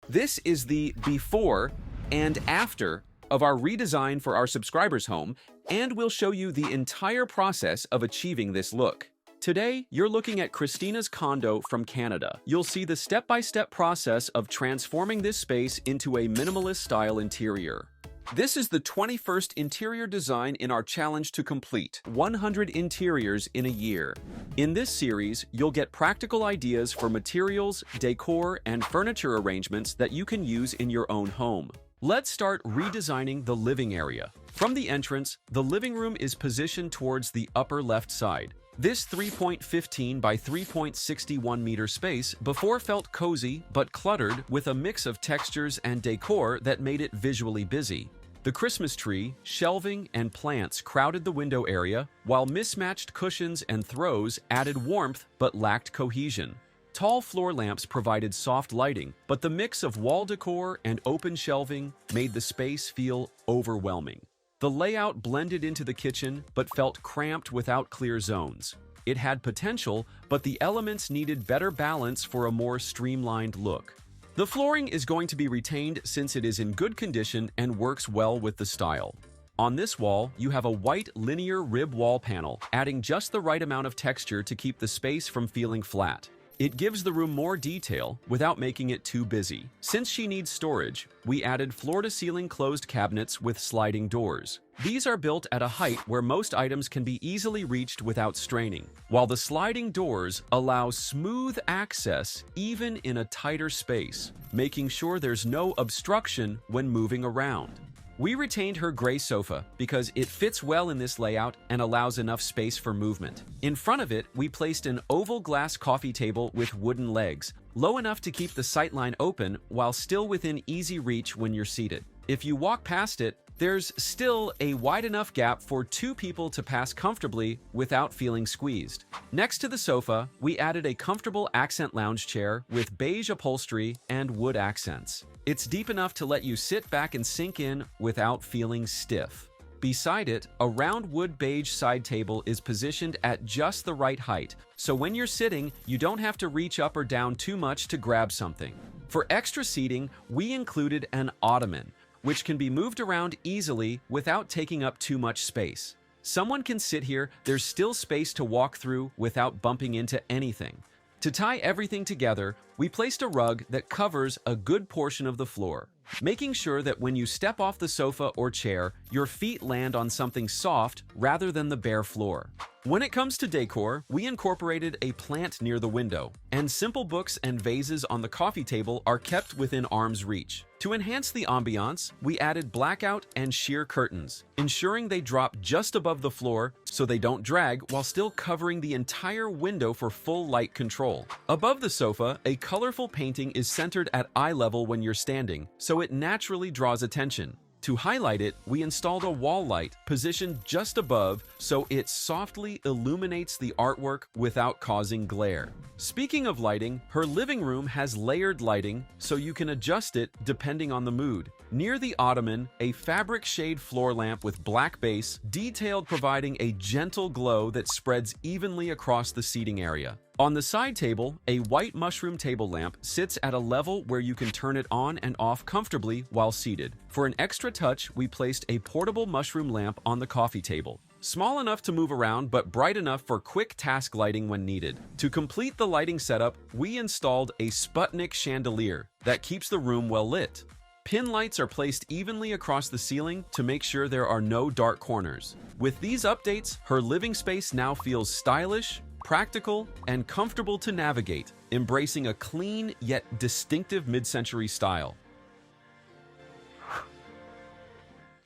This is the before and after of our redesign for our subscribers' home, and we'll show you the entire process of achieving this look. Today, you're looking at Christina's condo from Canada. You'll see the step-by-step process of transforming this space into a minimalist-style interior. This is the 21st interior design in our challenge to complete 100 interiors in a year. In this series, you'll get practical ideas for materials, decor, and furniture arrangements that you can use in your own home. Let's start redesigning the living area. From the entrance, the living room is positioned towards the upper left side. This 3.15 by 3.61 meter space before felt cozy but cluttered with a mix of textures and decor that made it visually busy. The Christmas tree, shelving, and plants crowded the window area, while mismatched cushions and throws added warmth but lacked cohesion. Tall floor lamps provided soft lighting, but the mix of wall decor and open shelving made the space feel overwhelming. The layout blended into the kitchen but felt cramped without clear zones. It had potential, but the elements needed better balance for a more streamlined look. The flooring is going to be retained since it is in good condition and works well with the style. On this wall, you have a white linear rib wall panel, adding just the right amount of texture to keep the space from feeling flat. It gives the room more detail without making it too busy. Since she needs storage, we added floor-to-ceiling closed cabinets with sliding doors. These are built at a height where most items can be easily reached without straining, while the sliding doors allow smooth access even in a tighter space, making sure there's no obstruction when moving around. We retained her gray sofa because it fits well in this layout and allows enough space for movement. In front of it, we placed an oval glass coffee table with wooden legs, low enough to keep the sightline open while still within easy reach when you're seated. If you walk past it, there's still a wide enough gap for two people to pass comfortably without feeling squeezed. Next to the sofa, we added a comfortable accent lounge chair with beige upholstery and wood accents. It's deep enough to let you sit back and sink in without feeling stiff. Beside it, a round wood beige side table is positioned at just the right height, so when you're sitting, you don't have to reach up or down too much to grab something. For extra seating, we included an ottoman, which can be moved around easily without taking up too much space. Someone can sit here, there's still space to walk through without bumping into anything. To tie everything together, we placed a rug that covers a good portion of the floor, making sure that when you step off the sofa or chair, your feet land on something soft rather than the bare floor. When it comes to decor, we incorporated a plant near the window, and simple books and vases on the coffee table are kept within arm's reach. To enhance the ambiance, we added blackout and sheer curtains, ensuring they drop just above the floor so they don't drag while still covering the entire window for full light control. Above the sofa, a colorful painting is centered at eye level when you're standing, so it naturally draws attention. To highlight it, we installed a wall light positioned just above so it softly illuminates the artwork without causing glare. Speaking of lighting, her living room has layered lighting so you can adjust it depending on the mood. Near the ottoman, a fabric shade floor lamp with black base, detailed providing a gentle glow that spreads evenly across the seating area. On the side table, a white mushroom table lamp sits at a level where you can turn it on and off comfortably while seated. For an extra touch, we placed a portable mushroom lamp on the coffee table. Small enough to move around, but bright enough for quick task lighting when needed. To complete the lighting setup, we installed a Sputnik chandelier that keeps the room well lit. Pin lights are placed evenly across the ceiling to make sure there are no dark corners. With these updates, her living space now feels stylish, practical, and comfortable to navigate, embracing a clean yet distinctive mid-century style.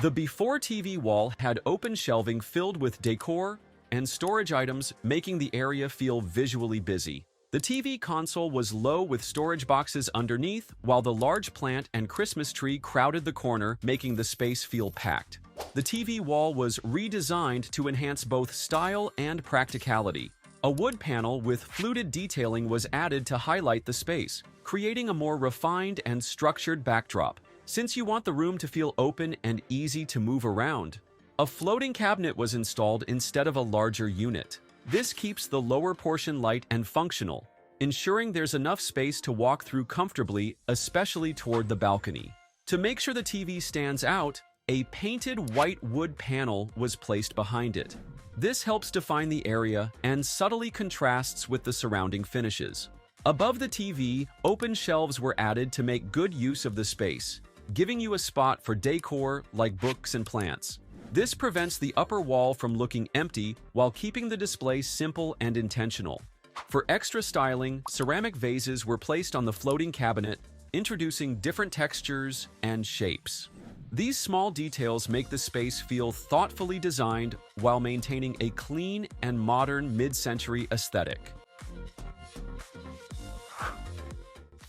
The before TV wall had open shelving filled with decor and storage items, making the area feel visually busy. The TV console was low with storage boxes underneath, while the large plant and Christmas tree crowded the corner, making the space feel packed. The TV wall was redesigned to enhance both style and practicality. A wood panel with fluted detailing was added to highlight the space, creating a more refined and structured backdrop. Since you want the room to feel open and easy to move around, a floating cabinet was installed instead of a larger unit. This keeps the lower portion light and functional, ensuring there's enough space to walk through comfortably, especially toward the balcony. To make sure the TV stands out, a painted white wood panel was placed behind it. This helps define the area and subtly contrasts with the surrounding finishes. Above the TV, open shelves were added to make good use of the space, giving you a spot for decor like books and plants. This prevents the upper wall from looking empty while keeping the display simple and intentional. For extra styling, ceramic vases were placed on the floating cabinet, introducing different textures and shapes. These small details make the space feel thoughtfully designed while maintaining a clean and modern mid-century aesthetic.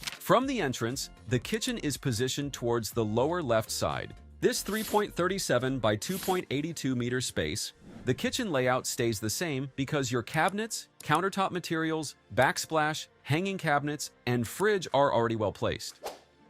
From the entrance, the kitchen is positioned towards the lower left side. This 3.37 by 2.82 meter space, the kitchen layout stays the same because your cabinets, countertop materials, backsplash, hanging cabinets, and fridge are already well placed.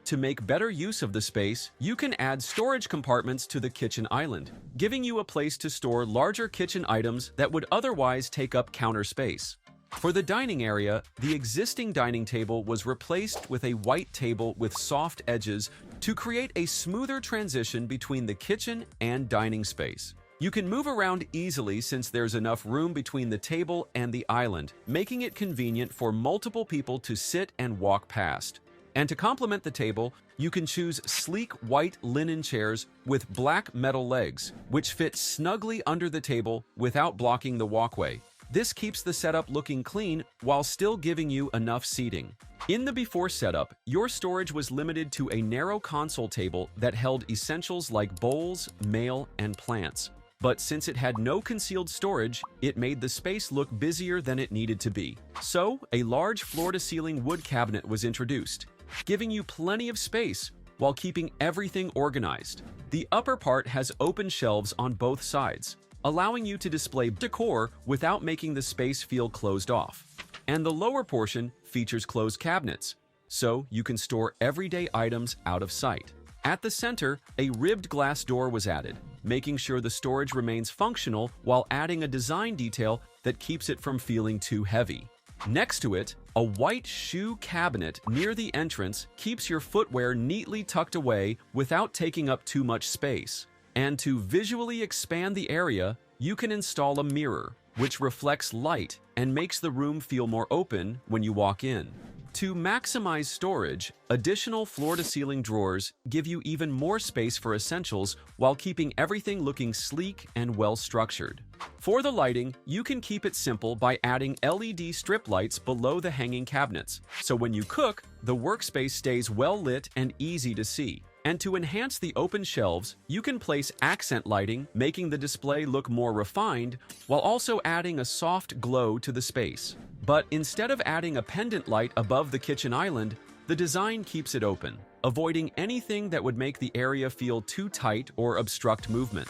To make better use of the space, you can add storage compartments to the kitchen island, giving you a place to store larger kitchen items that would otherwise take up counter space. For the dining area, the existing dining table was replaced with a white table with soft edges to create a smoother transition between the kitchen and dining space. You can move around easily since there's enough room between the table and the island, making it convenient for multiple people to sit and walk past. And to complement the table, you can choose sleek white linen chairs with black metal legs, which fit snugly under the table without blocking the walkway. This keeps the setup looking clean while still giving you enough seating. In the before setup, your storage was limited to a narrow console table that held essentials like bowls, mail, and plants. But since it had no concealed storage, it made the space look busier than it needed to be. So, a large floor-to-ceiling wood cabinet was introduced, giving you plenty of space while keeping everything organized. The upper part has open shelves on both sides, allowing you to display decor without making the space feel closed off. And the lower portion features closed cabinets, so you can store everyday items out of sight. At the center, a ribbed glass door was added, making sure the storage remains functional while adding a design detail that keeps it from feeling too heavy. Next to it, a white shoe cabinet near the entrance keeps your footwear neatly tucked away without taking up too much space. And to visually expand the area, you can install a mirror, which reflects light and makes the room feel more open when you walk in. To maximize storage, additional floor-to-ceiling drawers give you even more space for essentials while keeping everything looking sleek and well-structured. For the lighting, you can keep it simple by adding LED strip lights below the hanging cabinets, so when you cook, the workspace stays well-lit and easy to see. And to enhance the open shelves, you can place accent lighting, making the display look more refined, while also adding a soft glow to the space. But instead of adding a pendant light above the kitchen island, the design keeps it open, avoiding anything that would make the area feel too tight or obstruct movement.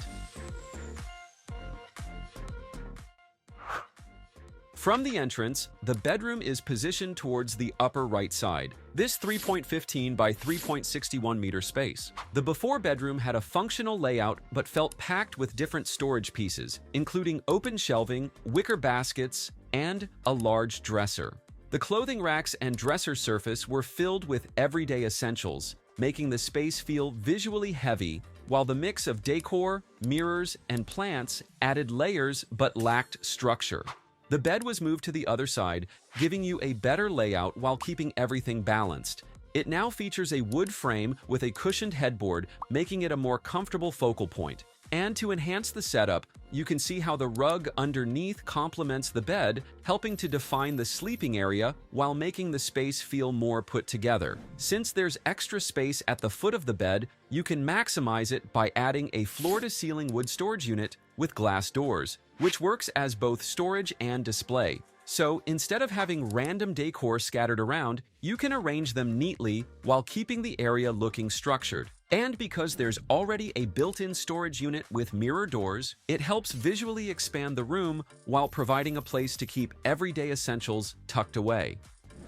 From the entrance, the bedroom is positioned towards the upper right side. This 3.15 by 3.61 meter space. The before bedroom had a functional layout but felt packed with different storage pieces, including open shelving, wicker baskets, and a large dresser. The clothing racks and dresser surface were filled with everyday essentials, making the space feel visually heavy, while the mix of decor, mirrors, and plants added layers but lacked structure. The bed was moved to the other side, giving you a better layout while keeping everything balanced. It now features a wood frame with a cushioned headboard, making it a more comfortable focal point. And to enhance the setup, you can see how the rug underneath complements the bed, helping to define the sleeping area while making the space feel more put together. Since there's extra space at the foot of the bed, you can maximize it by adding a floor-to-ceiling wood storage unit with glass doors, which works as both storage and display. So instead of having random decor scattered around, you can arrange them neatly while keeping the area looking structured. And because there's already a built-in storage unit with mirror doors, it helps visually expand the room while providing a place to keep everyday essentials tucked away.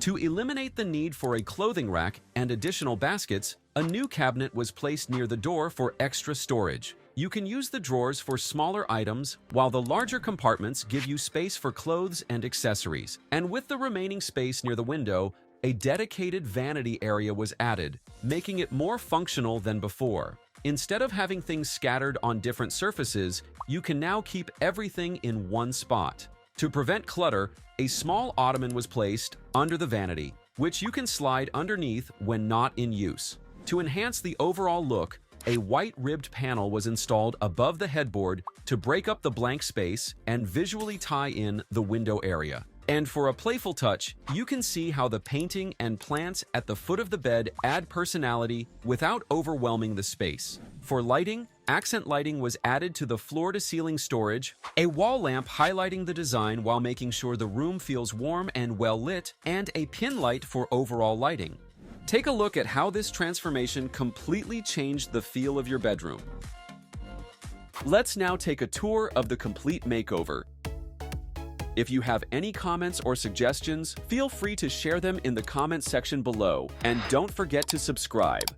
To eliminate the need for a clothing rack and additional baskets, a new cabinet was placed near the door for extra storage. You can use the drawers for smaller items, while the larger compartments give you space for clothes and accessories. And with the remaining space near the window, a dedicated vanity area was added, making it more functional than before. Instead of having things scattered on different surfaces, you can now keep everything in one spot. To prevent clutter, a small ottoman was placed under the vanity, which you can slide underneath when not in use. To enhance the overall look, a white ribbed panel was installed above the headboard to break up the blank space and visually tie in the window area. And for a playful touch, you can see how the painting and plants at the foot of the bed add personality without overwhelming the space. For lighting, accent lighting was added to the floor-to-ceiling storage, a wall lamp highlighting the design while making sure the room feels warm and well lit, and a pin light for overall lighting. Take a look at how this transformation completely changed the feel of your bedroom. Let's now take a tour of the complete makeover. If you have any comments or suggestions, feel free to share them in the comment section below, and don't forget to subscribe.